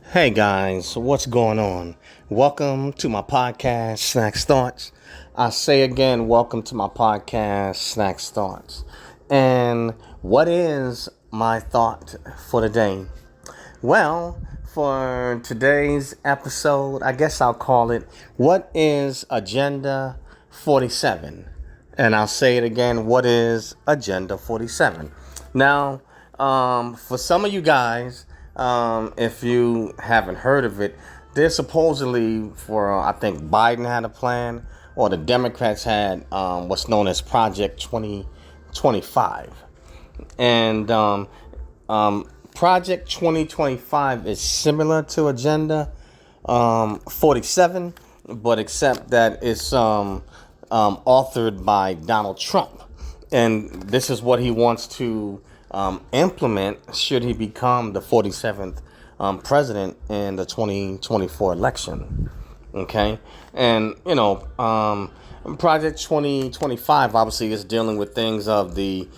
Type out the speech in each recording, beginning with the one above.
Hey guys, what's going on? Welcome to my podcast, Snacks Thoughts. I say again, welcome to my podcast, Snacks Thoughts. And what is my thought for the day? Well, for today's episode, I guess I'll call it, What is Agenda 47? And I'll say it again, what is Agenda 47? Now, for some of you guys, if you haven't heard of it, there's supposedly I think Biden had a plan, or the Democrats had what's known as Project 2025. And Project 2025 is similar to Agenda 47, but except that it's authored by Donald Trump. And this is what he wants to implement should he become the 47th president in the 2024 election. Okay. And, Project 2025 obviously is dealing with things of the,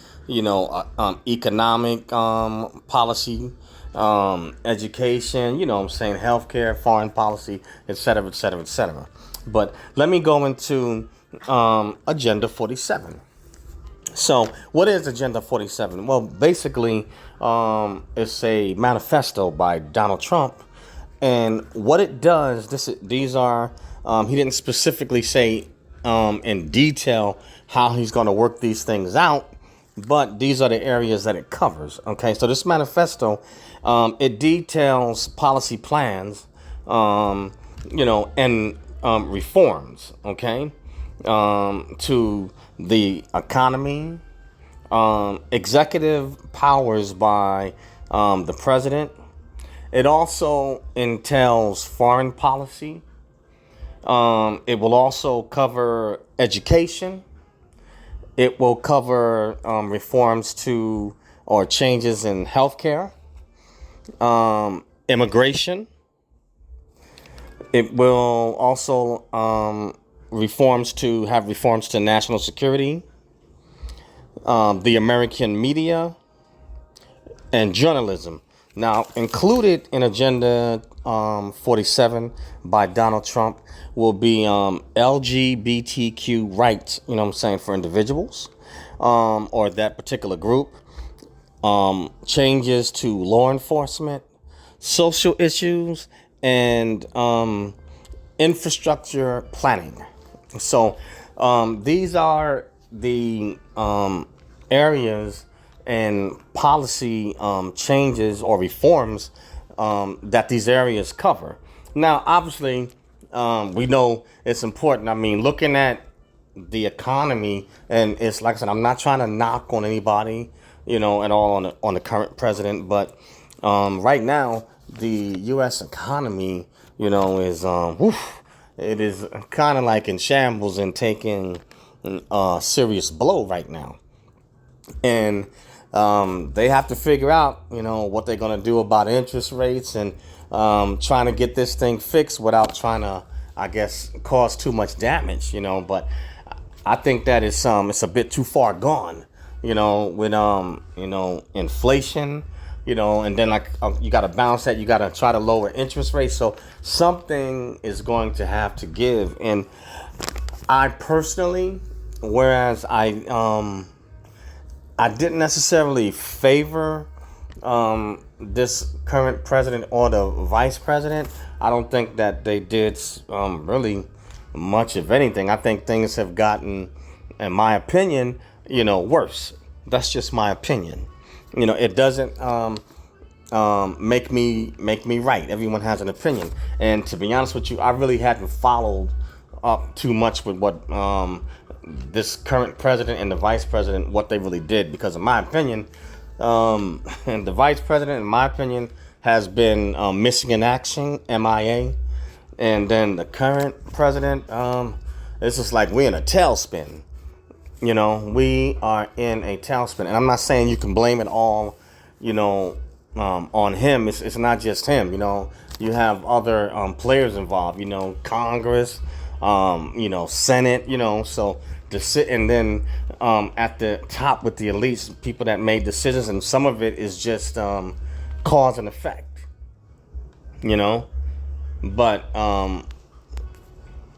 economic policy, education, healthcare, foreign policy, et cetera, et cetera, et cetera. But let me go into Agenda 47. So, what is Agenda 47? Well, basically, it's a manifesto by Donald Trump, and what it does, these are, he didn't specifically say in detail how he's going to work these things out, but these are the areas that it covers. Okay, so this manifesto, it details policy plans, and reforms. Okay, to the economy, executive powers by the president. It also entails foreign policy. It will also cover education. It will cover reforms to or changes in healthcare, immigration. It will also reforms to national security, the American media, and journalism. Now, included in Agenda 47 by Donald Trump will be LGBTQ rights, for individuals or that particular group, changes to law enforcement, social issues, and infrastructure planning. So these are the areas and policy changes or reforms that these areas cover. Now, obviously, we know it's important. I mean, looking at the economy, and it's like I said, I'm not trying to knock on anybody, at all on the current president, but right now the U.S. economy, is it is kind of like in shambles and taking a serious blow right now. And they have to figure out, what they're going to do about interest rates and trying to get this thing fixed without trying to, I guess, cause too much damage, But I think that it's a bit too far gone, with inflation, and then you got to balance that. You got to try to lower interest rates. So something is going to have to give. And I personally, whereas I didn't necessarily favor this current president or the vice president. I don't think that they did really much of anything. I think things have gotten, in my opinion, worse. That's just my opinion. It doesn't make me right. Everyone has an opinion, and to be honest with you, I really hadn't followed up too much with what this current president and the vice president, what they really did, because in my opinion, and the vice president, in my opinion, has been missing in action, MIA, and then the current president, it's just like we're in a tailspin. We are in a tailspin, and I'm not saying you can blame it all, on him. It's not just him. You have other players involved. Congress, Senate. So to sit and then at the top with the elites, people that made decisions, and some of it is just cause and effect. you know. But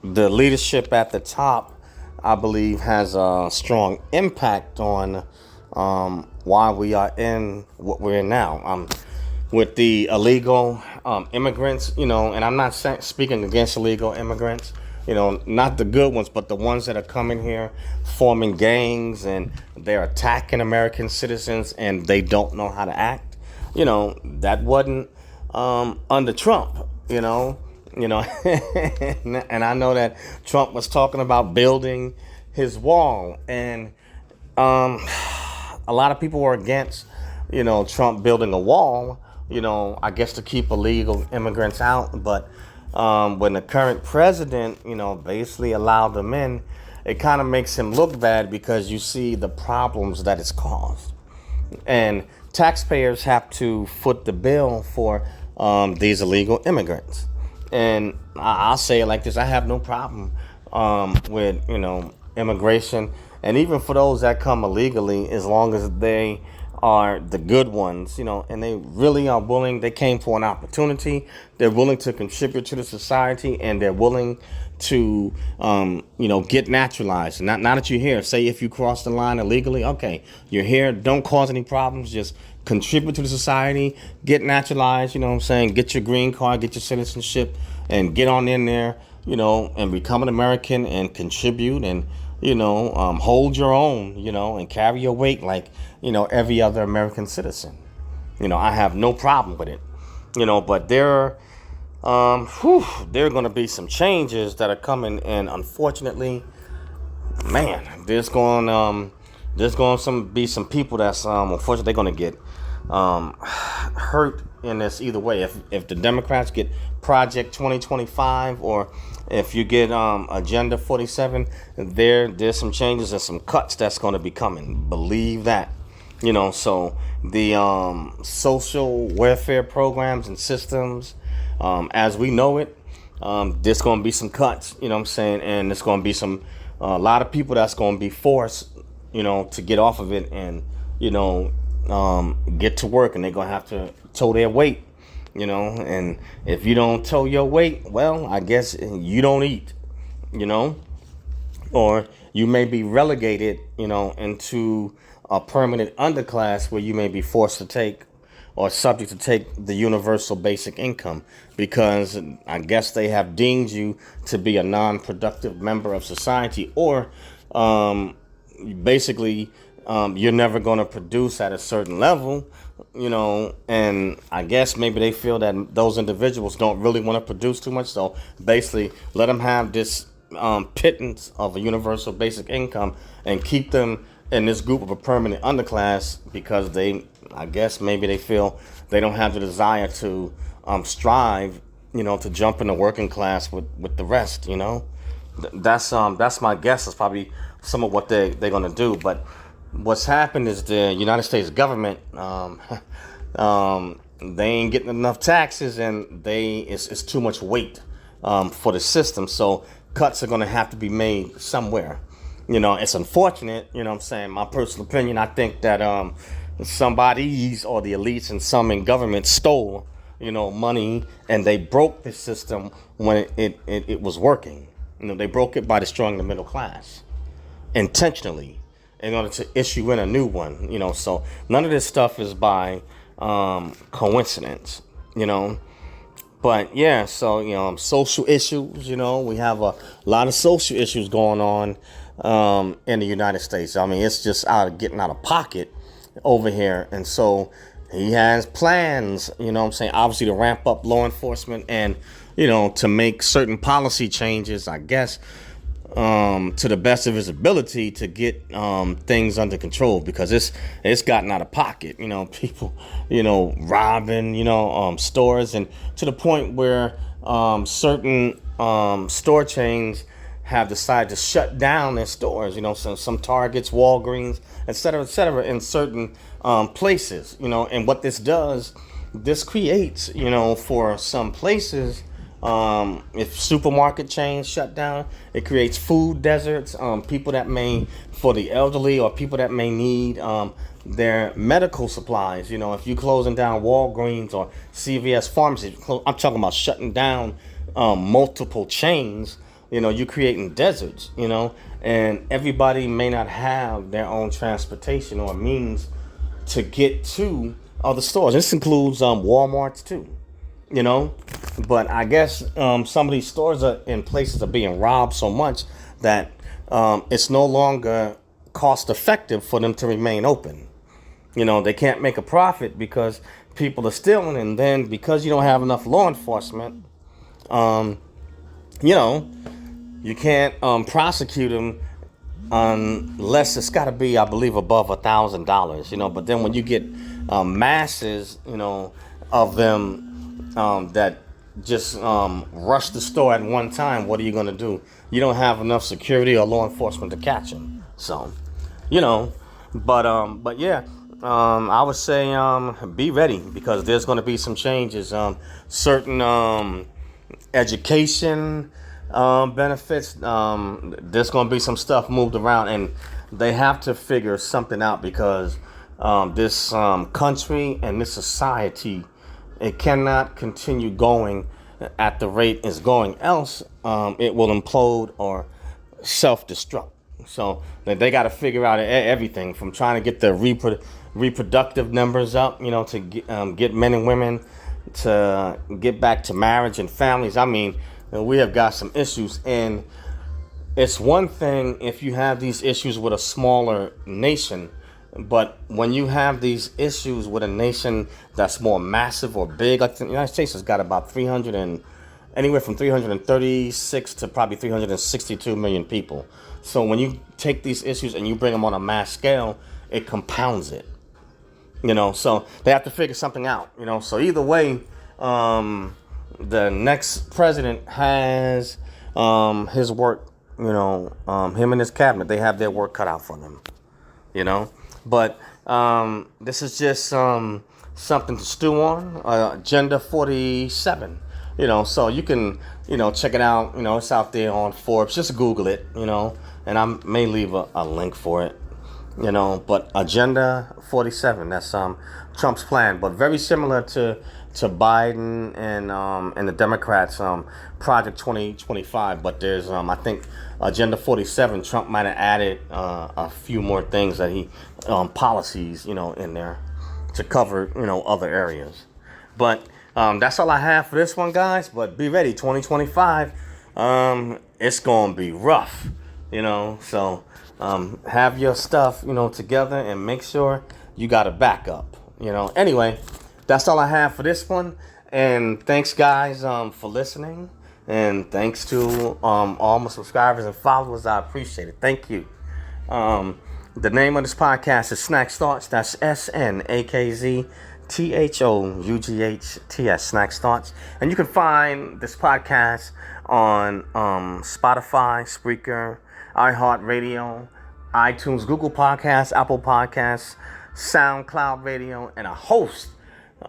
the leadership at the top, I believe, has a strong impact on why we are in what we're in now. With the illegal immigrants, and I'm not speaking against illegal immigrants, not the good ones, but the ones that are coming here, forming gangs, and they're attacking American citizens, and they don't know how to act. That wasn't under Trump. And I know that Trump was talking about building his wall, and a lot of people were against, Trump building a wall, I guess to keep illegal immigrants out. But when the current president, basically allowed them in, it kind of makes him look bad because you see the problems that it's caused. And taxpayers have to foot the bill for these illegal immigrants. And I'll say it like this: I have no problem with immigration, and even for those that come illegally, as long as they are the good ones, and they really are willing. They came for an opportunity. They're willing to contribute to the society, and they're willing to get naturalized. Not that you're here. Say if you cross the line illegally, okay, you're here. Don't cause any problems. Just contribute to the society, get naturalized, get your green card, get your citizenship, and get on in there, and become an American and contribute and, hold your own, and carry your weight like, every other American citizen. I have no problem with it, but there are going to be some changes that are coming, and unfortunately, man, there's going to be some people that's unfortunately they're going to get hurt in this either way. If the Democrats get Project 2025, or if you get Agenda 47, there's some changes and some cuts that's going to be coming. Believe that. So the social welfare programs and systems, as we know it, there's going to be some cuts. And there's going to be a lot of people that's going to be forced, to get off of it and, get to work, and they're going to have to tow their weight, and if you don't tow your weight, well, I guess you don't eat, or you may be relegated, into a permanent underclass where you may be forced to take or subject to take the universal basic income, because I guess they have deemed you to be a non-productive member of society, or basically you're never going to produce at a certain level, and I guess maybe they feel that those individuals don't really want to produce too much. So basically let them have this pittance of a universal basic income and keep them in this group of a permanent underclass, because I guess maybe they feel they don't have the desire to strive, to jump in the working class with the rest, That's my guess. Is probably some of what they're going to do. But what's happened is the United States government, they ain't getting enough taxes, and it's too much weight for the system. So cuts are going to have to be made somewhere. It's unfortunate. My personal opinion, I think that somebody's or the elites and some in government stole, money, and they broke the system when it was working. They broke it by destroying the middle class intentionally in order to issue in a new one. So none of this stuff is by coincidence. But yeah, so social issues. We have a lot of social issues going on in the United States. I mean, it's just getting out of pocket over here, and so he has plans. Obviously to ramp up law enforcement and to make certain policy changes, I guess, to the best of his ability to get things under control, because it's gotten out of pocket. People, robbing, stores, and to the point where certain store chains have decided to shut down their stores. Some Targets, Walgreens, et cetera, in certain places. And what this does, this creates, for some places, If supermarket chains shut down, it creates food deserts. People that may, for the elderly or people that may need their medical supplies. You know, if you're closing down Walgreens or CVS pharmacies, I'm talking about shutting down multiple chains. You know, you're creating deserts. You know, and everybody may not have their own transportation or means to get to other stores. This includes Walmarts too. You know, but I guess some of these stores are in places are being robbed so much that it's no longer cost effective for them to remain open. You know, they can't make a profit because people are stealing, and then because you don't have enough law enforcement, you know, you can't prosecute them unless it's got to be, I believe, above $1,000. You know, but then when you get masses, you know, of them that just rush the store at one time, what are you going to do? You don't have enough security or law enforcement to catch them. So, you know, but yeah, I would say be ready because there's going to be some changes. Certain education benefits, there's going to be some stuff moved around, and they have to figure something out because this country and this society, it cannot continue going at the rate it's going. Else, it will implode or self-destruct. So they got to figure out everything from trying to get the reproductive numbers up, you know, to get men and women to get back to marriage and families. I mean, we have got some issues, and it's one thing if you have these issues with a smaller nation. But when you have these issues with a nation that's more massive or big, like the United States has got about anywhere from 336 to probably 362 million people. So when you take these issues and you bring them on a mass scale, it compounds it. You know, so they have to figure something out. You know, so either way, the next president has his work. You know, him and his cabinet, they have their work cut out for them. You know. But this is just something to stew on. Agenda 47. You know, so you can, you know, check it out. You know, it's out there on Forbes. Just Google it, you know, and I may leave a link for it, you know. But Agenda 47, that's Trump's plan, but very similar to Biden and the Democrats' Project 2025. But there's I think Agenda 47. Trump might have added a few more things that he policies, you know, in there to cover, you know, other areas. But that's all I have for this one, guys. But be ready, 2025. It's gonna be rough, you know. So have your stuff, you know, together and make sure you got a backup, you know. Anyway, that's all I have for this one. And thanks, guys, for listening. And thanks to all my subscribers and followers. I appreciate it. Thank you. The name of this podcast is Snacks Thoughts. That's SNAKZTHOUGHTS, Snacks Thoughts. And you can find this podcast on Spotify, Spreaker, iHeartRadio, iTunes, Google Podcasts, Apple Podcasts, SoundCloud Radio, and a host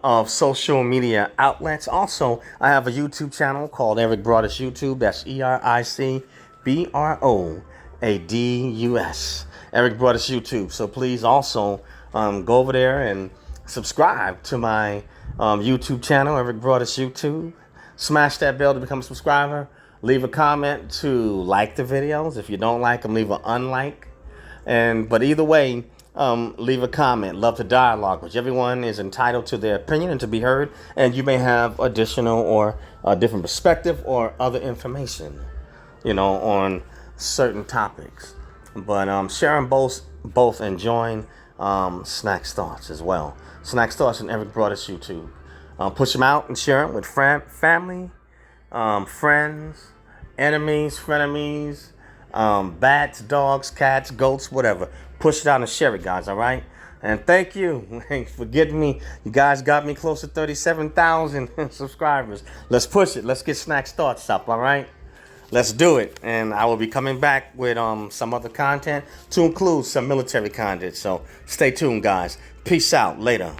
of social media outlets. Also, I have a YouTube channel called Eric Broadus YouTube. That's EricBroadus. Eric Broadus YouTube. So please also go over there and subscribe to my YouTube channel, Eric Broadus YouTube. Smash that bell to become a subscriber. Leave a comment to like the videos. If you don't like them, leave an unlike. But either way, leave a comment. Love to dialogue, which everyone is entitled to their opinion and to be heard. And you may have additional or a different perspective or other information, you know, on certain topics. But sharing both and join Snacks Thoughts as well. Snacks Thoughts and Eric Broadus YouTube. Push them out and share them with family, friends, enemies, frenemies, bats, dogs, cats, goats, whatever. Push it out and share it, guys, all right? And thank you for getting me. You guys got me close to 37,000 subscribers. Let's push it. Let's get Snacks Thoughts up, all right? Let's do it. And I will be coming back with some other content to include some military content. So stay tuned, guys. Peace out. Later.